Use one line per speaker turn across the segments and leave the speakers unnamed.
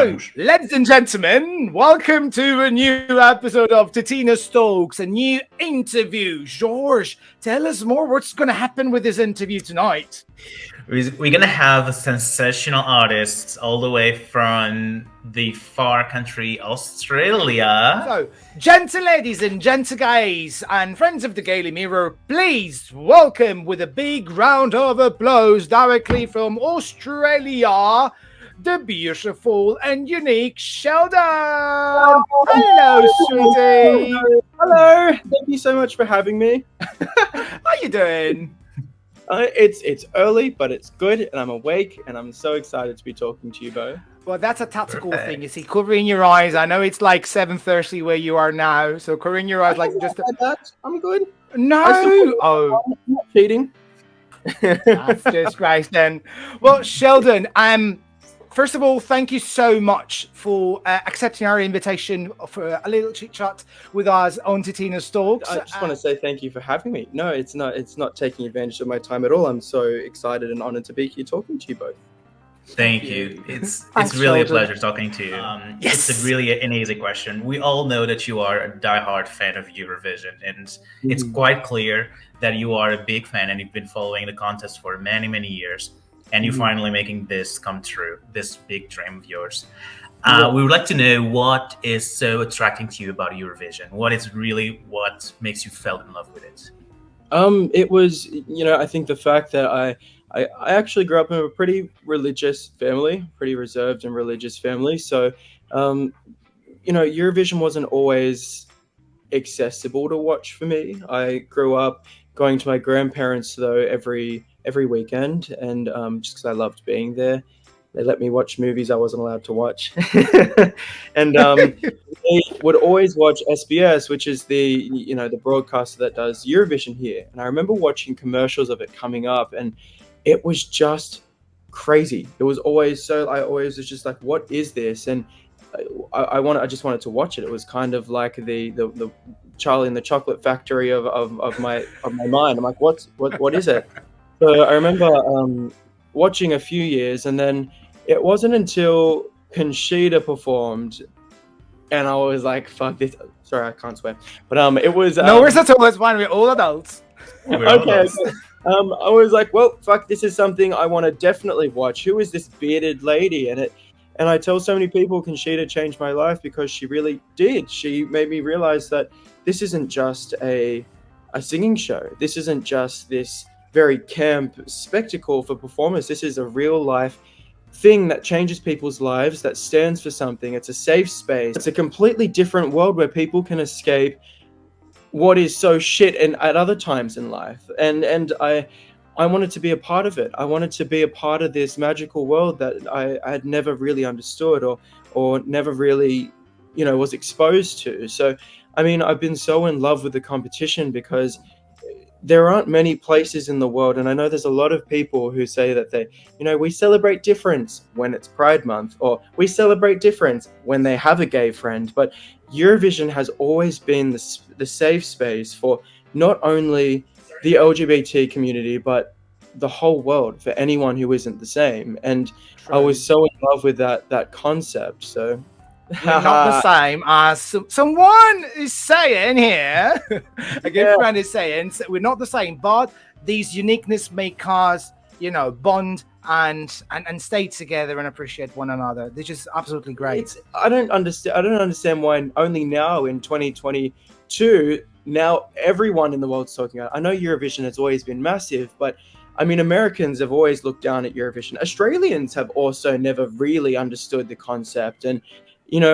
So, ladies and gentlemen, welcome to a new episode of Titina's Talks, a new interview. George, tell us more. What's going to happen with this interview tonight?
We're going to have sensational artists all the way from the far country Australia.
So, gentle ladies and gentle guys and friends of the Daily Mirror, please welcome with a big round of applause directly from Australia, the beautiful and unique Sheldon. Hello, sweetie.
Hello. Thank you so much for having me.
How you doing?
It's early, but it's good, and I'm awake, and I'm so excited to be talking to you both.
Well, that's a tactical thing. You see, covering your eyes. I know it's like 7:30 where you are now, so covering your eyes like just.
I'm good.
No.
I'm not cheating.
That's just right then. Well, Sheldon, first of all, thank you so much for accepting our invitation for a little chit chat with us on Titina's Talks.
I just want to say thank you for having me. No, it's not taking advantage of my time at all. I'm so excited and honored to be here talking to you both.
Thank you. It's
Thanks,
really
Sheldon.
a pleasure talking to you.
Yes.
It's really an easy question. We all know that you are a diehard fan of Eurovision, and it's quite clear that you are a big fan and you've been following the contest for many, many years. And you're finally making this come true, this big dream of yours. We would like to know what is so attracting to you about Eurovision. What makes you fall in love with it?
It was, I think the fact that I actually grew up in a pretty religious family, pretty reserved and religious family. So, Eurovision wasn't always accessible to watch for me. I grew up going to my grandparents, though, every weekend, and just because I loved being there. They let me watch movies I wasn't allowed to watch. And they would always watch SBS, which is the broadcaster that does Eurovision here. And I remember watching commercials of it coming up, and it was just crazy. It was always I always was just like, what is this? And I just wanted to watch it. It was kind of like the Charlie and the Chocolate Factory of my mind. I'm like, what is it? So I remember watching a few years, and then it wasn't until Conchita performed, and I was like, "Fuck this!" Sorry, I can't swear, but it was
no worries at all. It's fine. We're all adults.
Okay. I was like, "Well, fuck, this is something I want to definitely watch." Who is this bearded lady? And I tell so many people, Conchita changed my life because she really did. She made me realize that this isn't just a singing show. This isn't just this very camp spectacle for performers. This is a real life thing that changes people's lives, that stands for something. It's a safe space. It's a completely different world where people can escape what is so shit at other times in life. And I wanted to be a part of it. I wanted to be a part of this magical world that I had never really understood or never really, was exposed to. So, I mean, I've been so in love with the competition because there aren't many places in the world, and I know there's a lot of people who say that we celebrate difference when it's Pride Month, or we celebrate difference when they have a gay friend. But Eurovision has always been the safe space for not only the LGBT community, but the whole world, for anyone who isn't the same. And I was so in love with that concept. So.
We're not the same as someone is saying here. A good friend is saying we're not the same, but these uniqueness make us, bond and stay together and appreciate one another. They're just absolutely great.
I don't understand why only now in 2022 now everyone in the world's talking about it. I know Eurovision has always been massive, but I mean, Americans have always looked down at Eurovision. Australians have also never really understood the concept. And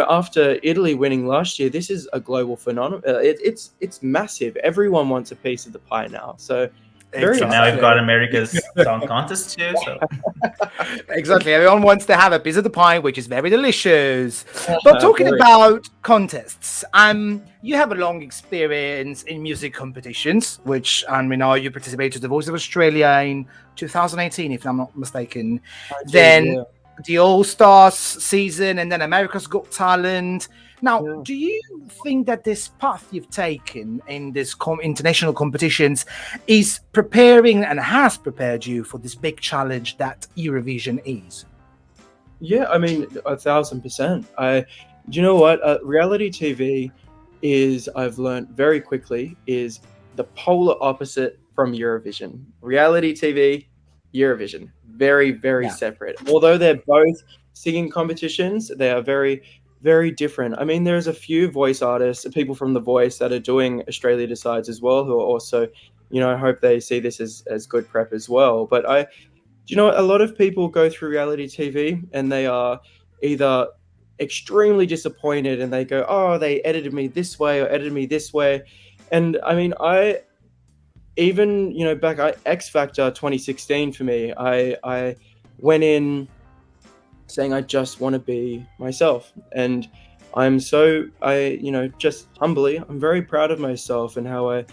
after Italy winning last year, this is a global phenomenon. It's massive. Everyone wants a piece of the pie now. So
now we've got America's Song Contest too. So
exactly, everyone wants to have a piece of the pie, which is very delicious. But talking about contests, you have a long experience in music competitions, which we know you participated in the Voice of Australia in 2018, if I'm not mistaken. The All-Stars season, and then America's Got Talent. Now, do you think that this path you've taken in this international competitions is preparing and has prepared you for this big challenge that Eurovision is?
Yeah, I mean, 1,000%. Do you know what? Reality TV is, I've learned very quickly, is the polar opposite from Eurovision. Reality TV, Eurovision, very, very
Yeah.
separate. Although they're both singing competitions, they are very, very different. I mean, there's a few voice artists, people from The Voice that are doing Australia Decides as well, who are also, I hope they see this as good prep as well. But do you know what? A lot of people go through reality TV and they are either extremely disappointed and they go, oh, they edited me this way or edited me this way. And I mean, back at X Factor 2016 for me, I went in saying I just want to be myself. And just humbly, I'm very proud of myself and how I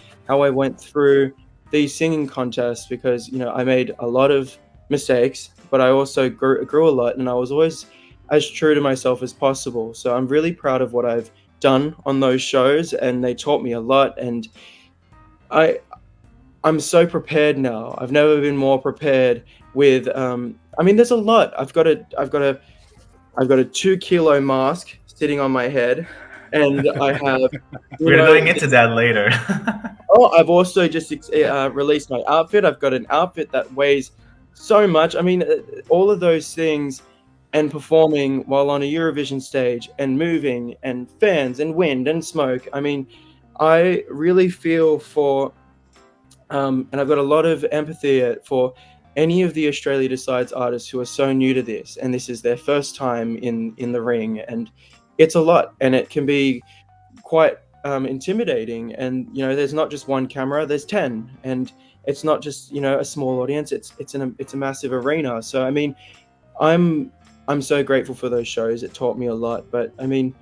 went through these singing contests, because I made a lot of mistakes, but I also grew a lot, and I was always as true to myself as possible. So I'm really proud of what I've done on those shows, and they taught me a lot. And I'm so prepared now. I've never been more prepared with. I mean, there's a lot. I've got a 2 kilo mask sitting on my head, and I have.
We're going into that later.
I've also just released my outfit. I've got an outfit that weighs so much. I mean, all of those things, and performing while on a Eurovision stage, and moving, and fans, and wind, and smoke. I mean, I really feel for, and I've got a lot of empathy for any of the Australia Decides artists who are so new to this, and this is their first time in the ring, and it's a lot, and it can be quite intimidating. And there's not just one camera, there's 10, and it's not just a small audience, it's a massive arena. So I mean, I'm so grateful for those shows. It taught me a lot. But I mean,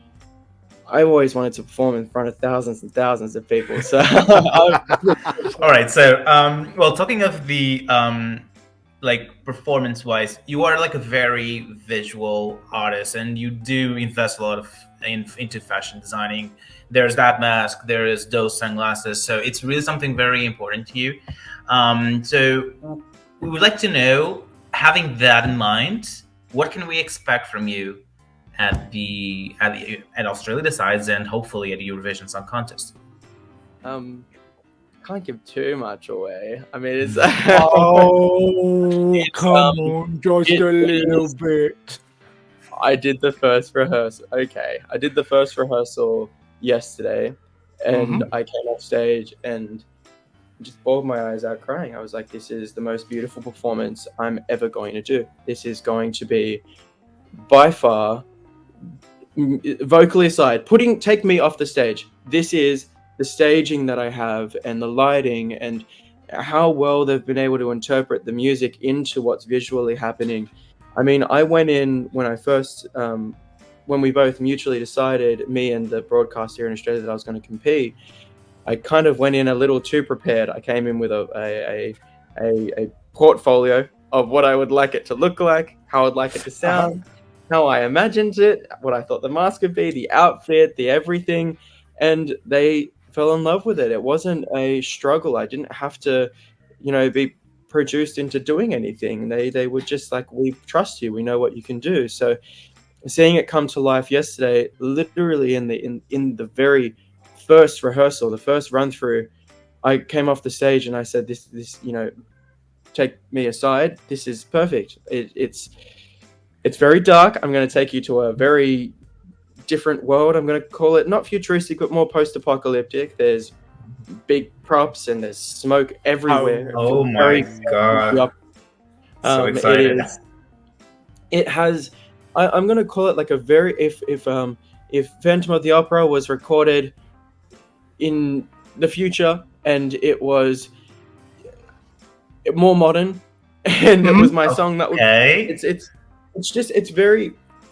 I always wanted to perform in front of thousands and thousands of people. So
all right, so well, talking of the like performance wise, you are like a very visual artist, and you do invest a lot into fashion designing. There's that mask, there is those sunglasses, so it's really something very important to you. So we would like to know, having that in mind, what can we expect from you at Australia Decides, and hopefully at the Eurovision Song Contest?
Can't give too much away. I mean, it's
come on, just a little bit.
I did the first rehearsal. Okay, I did the first rehearsal yesterday, and I came off stage and just bawled my eyes out crying. I was like, this is the most beautiful performance I'm ever going to do. This is going to be, by far, vocally aside, take me off the stage. This is the staging that I have, and the lighting, and how well they've been able to interpret the music into what's visually happening. I mean, I went in when I first, when we both mutually decided, me and the broadcaster here in Australia, that I was going to compete. I kind of went in a little too prepared. I came in with a portfolio of what I would like it to look like, how I'd like it to sound, how I imagined it, what I thought the mask would be, the outfit, the everything, and they fell in love with it. It wasn't a struggle. I didn't have to, be produced into doing anything. They were just like, we trust you, we know what you can do. So seeing it come to life yesterday, literally in the very first rehearsal, the first run through, I came off the stage and I said, this take me aside, this is perfect. It's very dark. I'm going to take you to a very different world. I'm going to call it not futuristic, but more post-apocalyptic. There's big props and there's smoke everywhere.
Oh my god! So excited.
It has. I'm going to call it like a very if Phantom of the Opera was recorded in the future and it was more modern, and it was my song that would.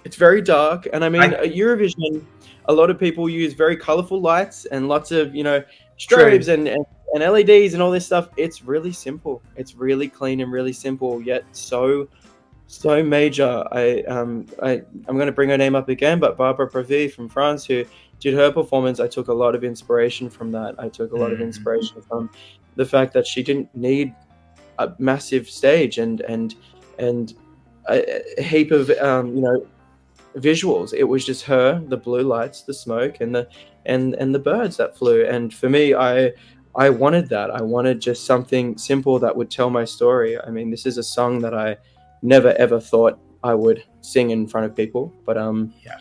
It's very dark, and I mean, at Eurovision, a lot of people use very colorful lights and lots of strobes and LEDs and all this stuff. It's really simple. It's really clean and really simple, yet so major. I'm going to bring her name up again, but Barbara Pravi from France, who did her performance, I took a lot of inspiration from that. I took a lot of inspiration from the fact that she didn't need a massive stage, and a heap of visuals. It was just her, the blue lights, the smoke, and the birds that flew. And for me, I wanted that. I wanted just something simple that would tell my story. I mean, this is a song that I never ever thought I would sing in front of people, but
Yeah.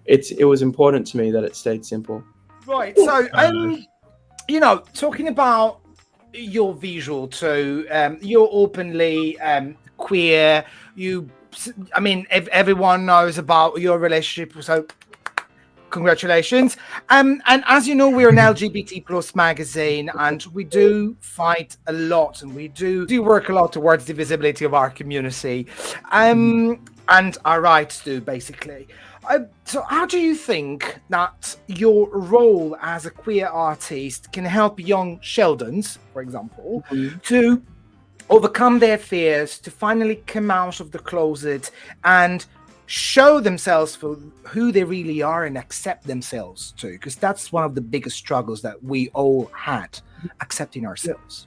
it was important to me that it stayed simple.
Right. So, talking about your visual too, you're openly queer. Everyone knows about your relationship, so congratulations. And as you know, we're an LGBT plus magazine, and we do fight a lot, and we do work a lot towards the visibility of our community, and our rights too, basically. So how do you think that your role as a queer artist can help young Sheldons, for example, to overcome their fears, to finally come out of the closet and show themselves for who they really are and accept themselves too? Because that's one of the biggest struggles that we all had, accepting ourselves.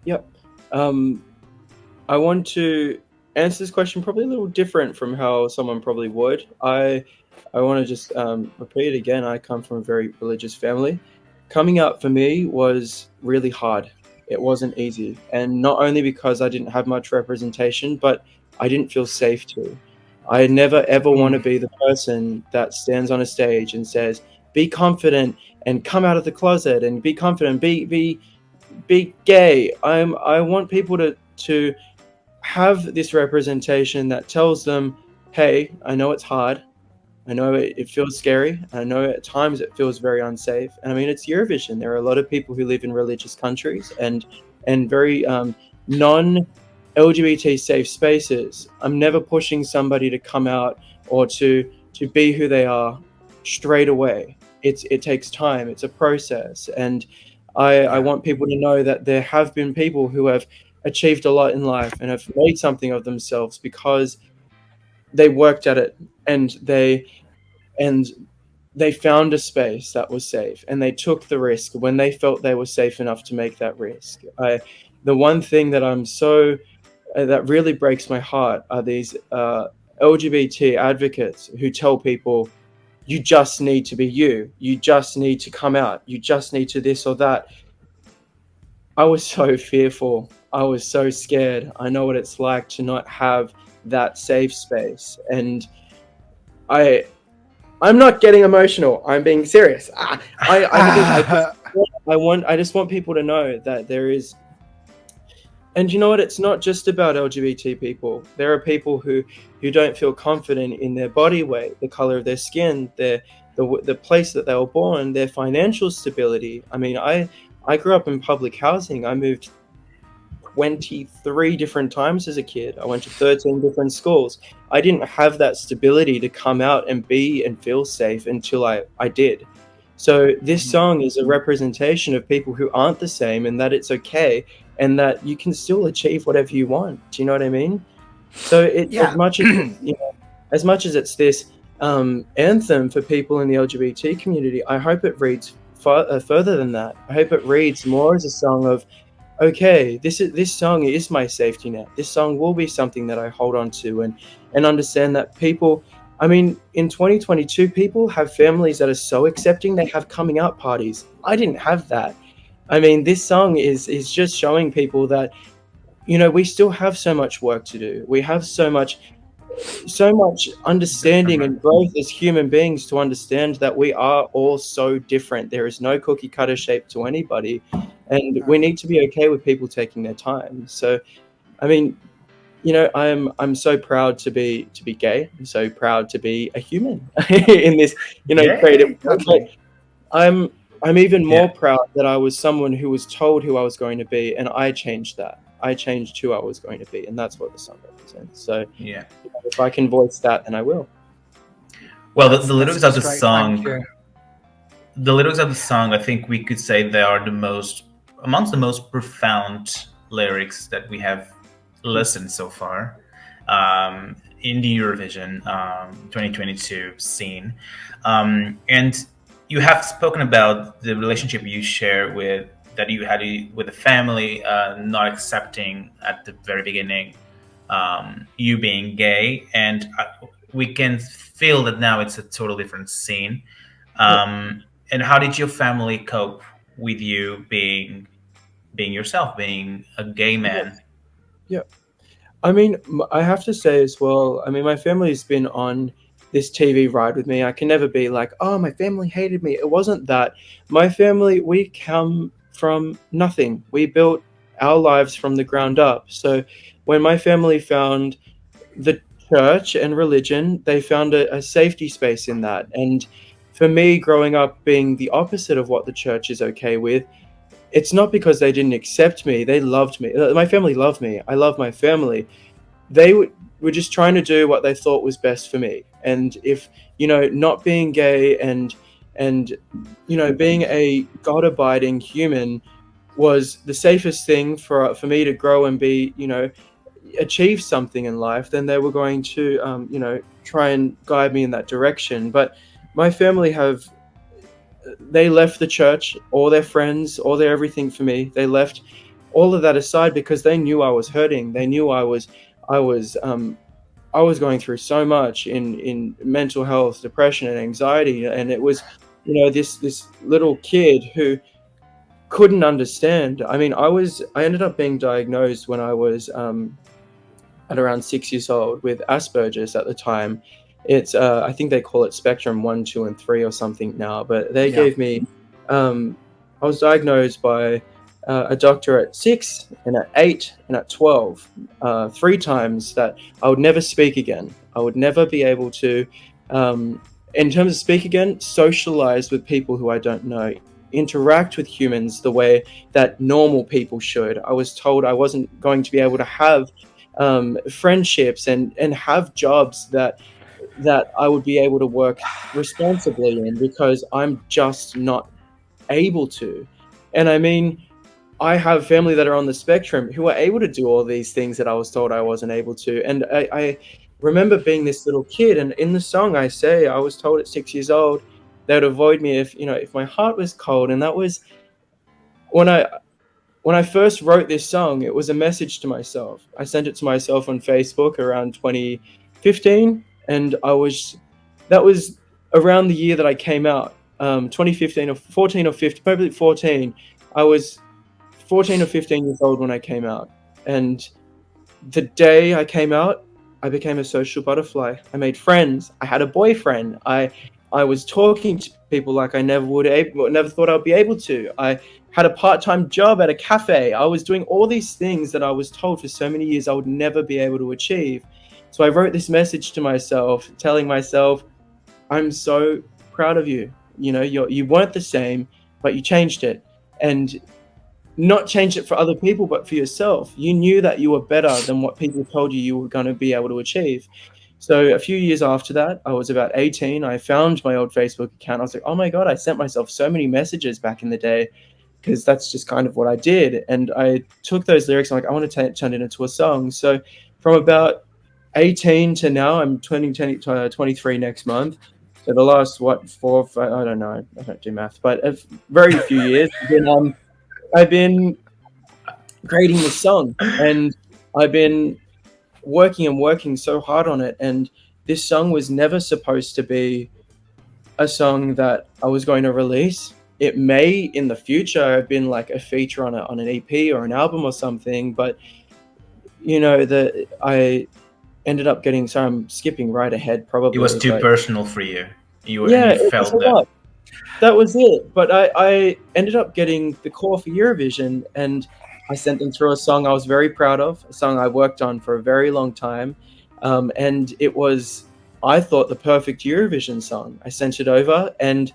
Yep. I want to answer this question probably a little different from how someone probably would. I want to just repeat it again. I come from a very religious family. Coming out for me was really hard. It wasn't easy. And not only because I didn't have much representation, but I didn't feel safe to. I never ever want to be the person that stands on a stage and says, be confident and come out of the closet and be confident, be gay. I want people to have this representation that tells them, hey, I know it's hard. I know it feels scary. I know at times it feels very unsafe. And I mean, it's Eurovision. There are a lot of people who live in religious countries and very non-LGBT safe spaces. I'm never pushing somebody to come out or to be who they are straight away. It takes time. It's a process. And I want people to know that there have been people who have achieved a lot in life and have made something of themselves because they worked at it and they found a space that was safe and they took the risk when they felt they were safe enough to make that risk. The one thing that that really breaks my heart are these LGBT advocates who tell people, you just need to be you just need to come out, you just need to this or that. I was so fearful. I was so scared. I know what it's like to not have that safe space. And I'm not getting emotional. I'm being serious. I just want people to know that there is, and you know what? It's not just about LGBT people. There are people who don't feel confident in their body weight, the color of their skin, the place that they were born, their financial stability. I mean, I grew up in public housing. I moved 23 different times as a kid. I went to 13 different schools. I didn't have that stability to come out and be and feel safe until I did. So this song is a representation of people who aren't the same, and that it's okay, and that you can still achieve whatever you want. Do you know what I mean? So as much as it's this anthem for people in the LGBT community, I hope it reads further than that. I hope it reads more as a song of, okay, this song is my safety net. This song will be something that I hold on to and understand that people, I mean, in 2022, people have families that are so accepting. They have coming out parties. I didn't have that. I mean, this song is just showing people that, we still have so much work to do. We have so much understanding and growth as human beings to understand that we are all so different. There is no cookie cutter shape to anybody, and we need to be okay with people taking their time. So, I mean, I'm so proud to be gay. I'm so proud to be a human in this, creative.
Totally.
I'm even more proud that I was someone who was told who I was going to be, and I changed that. I changed who I was going to be, and that's what the song represents. So, if I can voice that, then I will.
Well, the lyrics of the song, I think we could say they are amongst the most profound lyrics that we have listened so far in the Eurovision 2022 scene. And you have spoken about the relationship you share that you had with the family, not accepting at the very beginning you being gay, and we can feel that now it's a total different scene.
Yeah.
And how did your family cope with you being yourself, being a gay man?
Yeah. I mean, I have to say as well, I mean, my family's been on this TV ride with me. I can never be like, oh, my family hated me. It wasn't that. My family, we come from nothing. We built our lives from the ground up. So when my family found the church and religion, they found a safety space in that. And for me, growing up being the opposite of what the church is okay with, it's not because they didn't accept me. They loved me. My family loved me. I love my family. They were just trying to do what they thought was best for me. And if, not being gay and being a God-abiding human was the safest thing for me to grow and be, achieve something in life, then they were going to, try and guide me in that direction. But my family they left the church, all their friends, all their everything for me. They left all of that aside because they knew I was hurting. They knew I was going through so much in mental health, depression, and anxiety, and it was, this little kid who couldn't understand. I mean, I ended up being diagnosed when I was at around 6 years old with Asperger's at the time. It's I think they call it spectrum 1, 2, and 3 or something now, but they
Yeah.
gave me I was diagnosed by a doctor at 6 and at 8 and at 12, 3 times, that I would never speak again. I would never be able to, in terms of speak again, socialize with people who I don't know, interact with humans the way that normal people should. I was told I wasn't going to be able to have friendships and have jobs that I would be able to work responsibly in, because I'm just not able to. And I mean, I have family that are on the spectrum who are able to do all these things that I was told I wasn't able to. And I remember being this little kid, and in the song I say, I was told at 6 years old they would avoid me if my heart was cold. And that was when I first wrote this song. It was a message to myself. I sent it to myself on Facebook around 2015, and that was around the year that I came out, 2015 or 14 or 15, probably 14. I was 14 or 15 years old when I came out, and the day I came out, I became a social butterfly. I made friends. I had a boyfriend. I was talking to people like I never thought I'd be able to. I had a part-time job at a cafe. I was doing all these things that I was told for so many years I would never be able to achieve. So I wrote this message to myself, telling myself, I'm so proud of you. You weren't the same, but you changed it. And not changed it for other people, but for yourself. You knew that you were better than what people told you were going to be able to achieve. So a few years after that, I was about 18. I found my old Facebook account. I was like, oh my God, I sent myself so many messages back in the day, because that's just kind of what I did. And I took those lyrics and I want to turn it into a song. So from about 18 to now, I'm 23 next month. So the last, I don't know, I don't do math, but a very few years, I've been creating this song, and I've been working so hard on it. And this song was never supposed to be a song that I was going to release. It may in the future have been like a feature on an EP or an album or something, but I ended up getting. Sorry, I'm skipping right ahead. Probably
It was too
but
personal for you. And you
it was
felt
a
that.
lot. That was it. But I ended up getting the call for Eurovision, and I sent them through a song I was very proud of, a song I worked on for a very long time. And it was, I thought, the perfect Eurovision song. I sent it over, and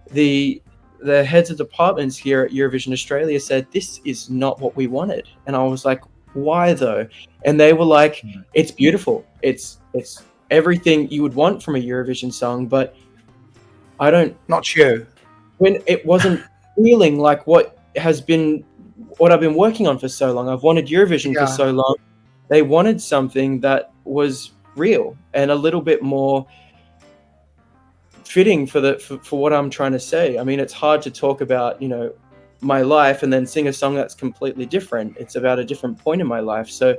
the heads of departments here at Eurovision Australia said, this is not what we wanted. And I was like, why though? And they were like, it's beautiful. It's everything you would want from a Eurovision song, but
Not you.
when it wasn't feeling like what I've been working on for so long. I've wanted Eurovision for so long. They wanted something that was real and a little bit more fitting for what I'm trying to say. I mean, it's hard to talk about, my life and then sing a song that's completely different. It's about a different point in my life. So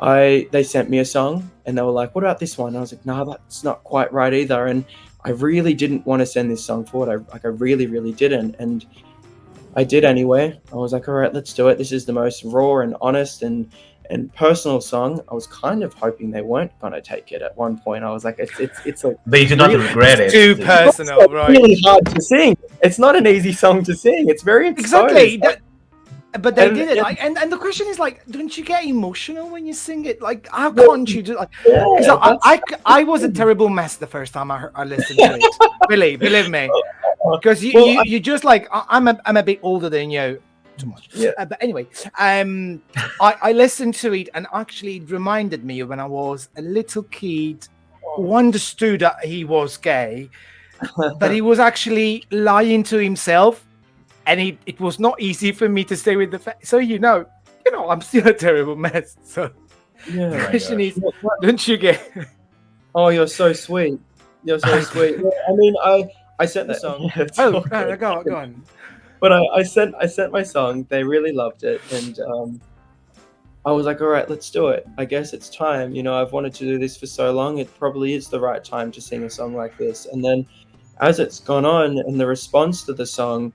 they sent me a song and they were like, "What about this one?" And I was like, "No, that's not quite right either." And I really didn't want to send this song forward. I really, really didn't. And I did anyway. I was like, "All right, let's do it. This is the most raw and honest and personal song." I was kind of hoping they weren't gonna take it at one point. I was like, it's like,
But you do not
really,
regret it.
Too personal,
it's
right?
really hard to sing. It's not an easy song to sing. It's very exposed.
Exactly. But they
And-
did it. Like, and the question is, like, don't you get emotional when you sing it? Like, how can't you do? Like, because I was a terrible mess the first time I listened to it. Believe me. Because you just like I'm a bit older than you. Too much.
Yeah.
But anyway, I listened to it, and actually it reminded me of when I was a little kid who understood that he was gay, but he was actually lying to himself, and it was not easy for me to stay with the fact. So I'm still a terrible mess. So
Yeah.
the question is, don't you get?
Oh, you're so sweet. You're so sweet. Yeah, I mean, I sent the song.
Oh, go on.
But I sent my song. They really loved it, and I was like, all right, let's do it. I guess it's time. I've wanted to do this for so long. It probably is the right time to sing a song like this. And then, as it's gone on, and the response to the song,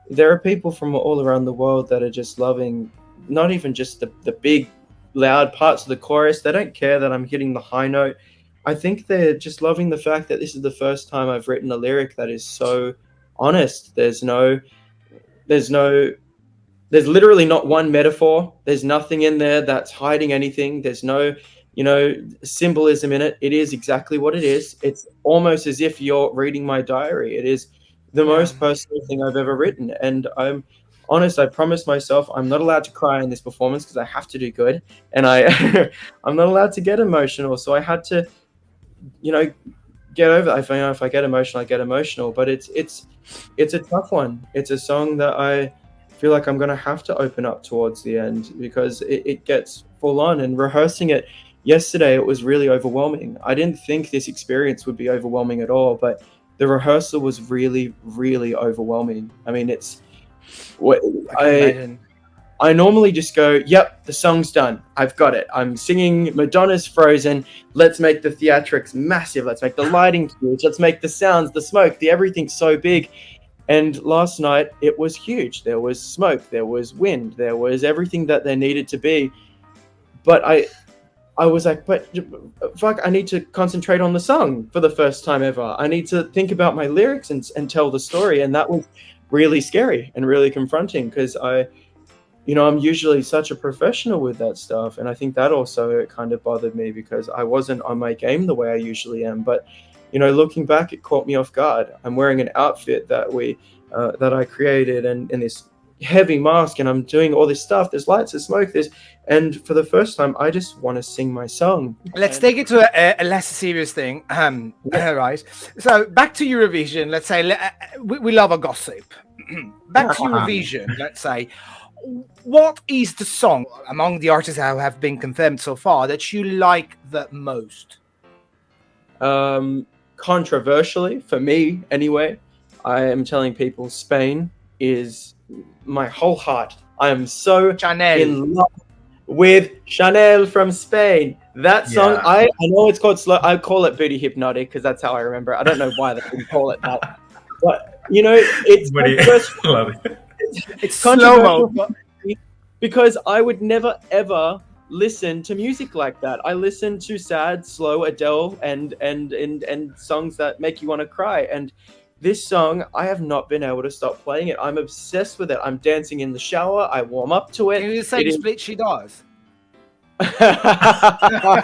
there are people from all around the world that are just loving, not even just the big, loud parts of the chorus. They don't care that I'm hitting the high note. I think they're just loving the fact that this is the first time I've written a lyric that is so honest. There's literally not one metaphor. There's nothing in there that's hiding anything. There's no, symbolism in it. It is exactly what it is. It's almost as if you're reading my diary. It is the most personal thing I've ever written. And I'm honest. I promised myself I'm not allowed to cry in this performance because I have to do good. And I'm not allowed to get emotional. So I had to, get over it. If I get emotional, I get emotional. But it's a tough one. It's a song that I feel like I'm going to have to open up towards the end because it gets full on. And rehearsing it yesterday, it was really overwhelming. I didn't think this experience would be overwhelming at all, but the rehearsal was really, really overwhelming. I mean, it's what I normally just go, yep, the song's done. I've got it. I'm singing Madonna's Frozen. Let's make the theatrics massive. Let's make the lighting huge. Let's make the sounds, the smoke, the everything so big. And last night, it was huge. There was smoke. There was wind. There was everything that there needed to be. But I was like, but fuck, I need to concentrate on the song for the first time ever. I need to think about my lyrics and tell the story. And that was really scary and really confronting because I'm usually such a professional with that stuff. And I think that also kind of bothered me because I wasn't on my game the way I usually am. But, looking back, it caught me off guard. I'm wearing an outfit that I created and this heavy mask, and I'm doing all this stuff. There's lights, there's smoke, and for the first time, I just want to sing my song.
Let's take it to a less serious thing. Right. So back to Eurovision. Let's say we love a gossip. Back to Eurovision. Let's say, what is the song among the artists who have been confirmed so far that you like the most?
Controversially, for me anyway, I am telling people Spain is my whole heart. I am so
Chanel.
in love with Chanel from Spain. That song,
Yeah.
I know it's called slow. I call it Booty Hypnotic because that's how I remember it. I don't know why they didn't call it that. But, it's controversial.
Love it.
It's slow-mo.
Because I would never, ever listen to music like that. I listen to sad, slow Adele and songs that make you want to cry. And this song, I have not been able to stop playing it. I'm obsessed with it. I'm dancing in the shower. I warm up to it.
Can you say the split she does?
I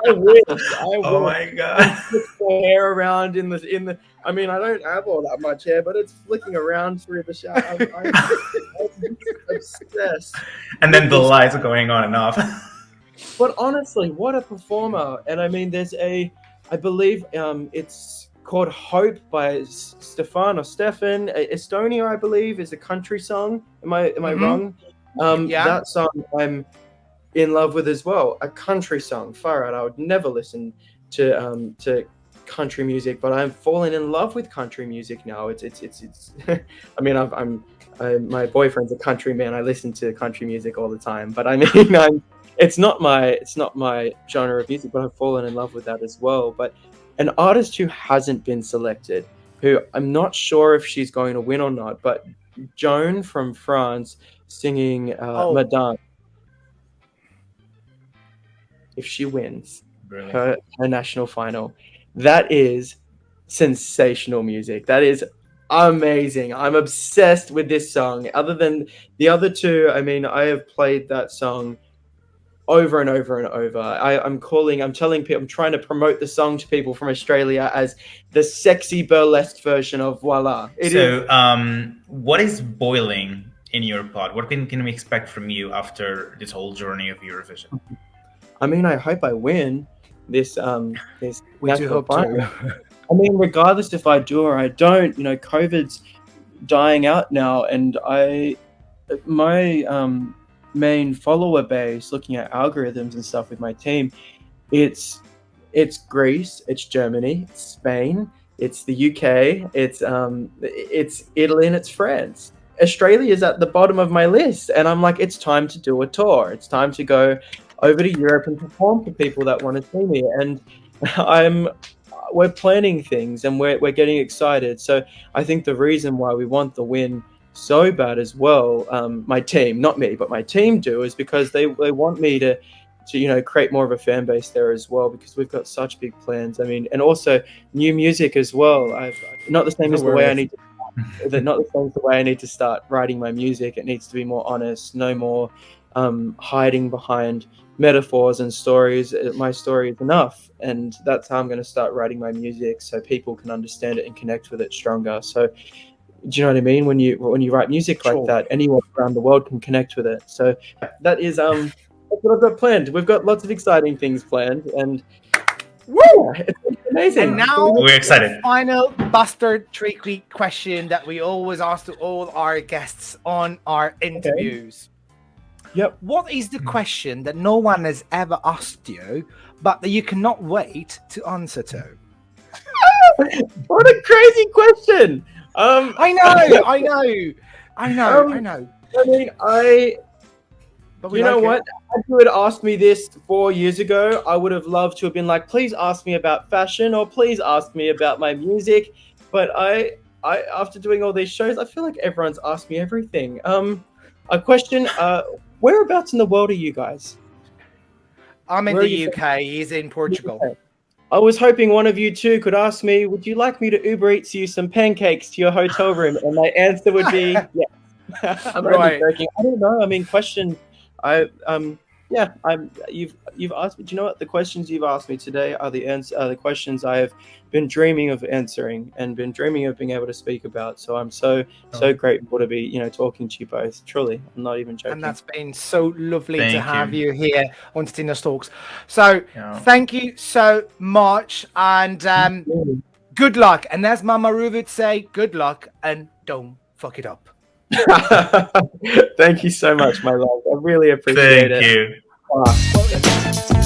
wish.
Oh my god.
The hair around in the. I mean, I don't have all that much hair, but it's flicking around through the shower. I'm obsessed.
And then the lights are going on and off.
But honestly, what a performer! And I mean, I believe it's called Hope by Stefan. Estonia, I believe, is a country song. Am I wrong?
Yeah.
That song I'm in love with as well. A country song, far out. I would never listen to country music, but I'm falling in love with country music now. It's I mean, my boyfriend's a country man. I listen to country music all the time, but I mean, it's not my genre of music, but I've fallen in love with that as well. But an artist who hasn't been selected, who I'm not sure if she's going to win or not, but Joan from France singing
Oh.
Madame. If she wins her national final, that is sensational music. That is amazing. I'm obsessed with this song. Other than the other two, I mean, I have played that song over and over and over. I'm telling people, I'm trying to promote the song to people from Australia as the sexy burlesque version of Voila.
What is boiling in your pot? What can we expect from you after this whole journey of Eurovision?
I mean, I hope I win this.
We do hope
final.
to.
I mean, regardless if I do or I don't, COVID's dying out now, and my main follower base, looking at algorithms and stuff with my team, it's Greece, it's Germany, it's Spain, it's the UK, it's Italy, and it's France. Australia is at the bottom of my list, and I'm like, it's time to do a tour. It's time to go over to Europe and perform for people that want to see me. And we're planning things, and we're getting excited. So I think the reason why we want the win so bad as well, my team, not me, but my team do, is because they want me to create more of a fan base there as well, because we've got such big plans. I mean, and also new music as well. Not the same as the way I need to start writing my music. It needs to be more honest, no more hiding behind metaphors and stories. My story is enough, and that's how I'm going to start writing my music, so people can understand it and connect with it stronger. So, do you know what I mean? When you write music like that, anyone around the world can connect with it. So that is that's what I've got planned. We've got lots of exciting things planned, and woo, it's amazing.
And now
we're excited.
Final bastard tricky question that we always ask to all our guests on our interviews.
Yep.
What is the question that no one has ever asked you, but that you cannot wait to answer to?
What a crazy question!
I know. I mean,
But you know what? If you had asked me this 4 years ago, I would have loved to have been like, please ask me about fashion, or please ask me about my music. But I after doing all these shows, I feel like everyone's asked me everything. A question. Whereabouts in the world are you guys?
I'm in the UK. He's in Portugal.
UK. I was hoping one of you two could ask me, would you like me to Uber Eats you some pancakes to your hotel room? And my answer would be yes. I'm only joking. I don't know. I mean, you've asked me. Do you know what? The questions you've asked me today are the questions I have been dreaming of answering and been dreaming of being able to speak about. So I'm so grateful to be talking to you both. Truly, I'm not even joking.
And that's been so lovely to have you here on Tina's Talks. So thank you so much, and good luck. And as Mama Ru would say, good luck and don't fuck it up.
Thank you so much, my love. I really appreciate it.
Thank you.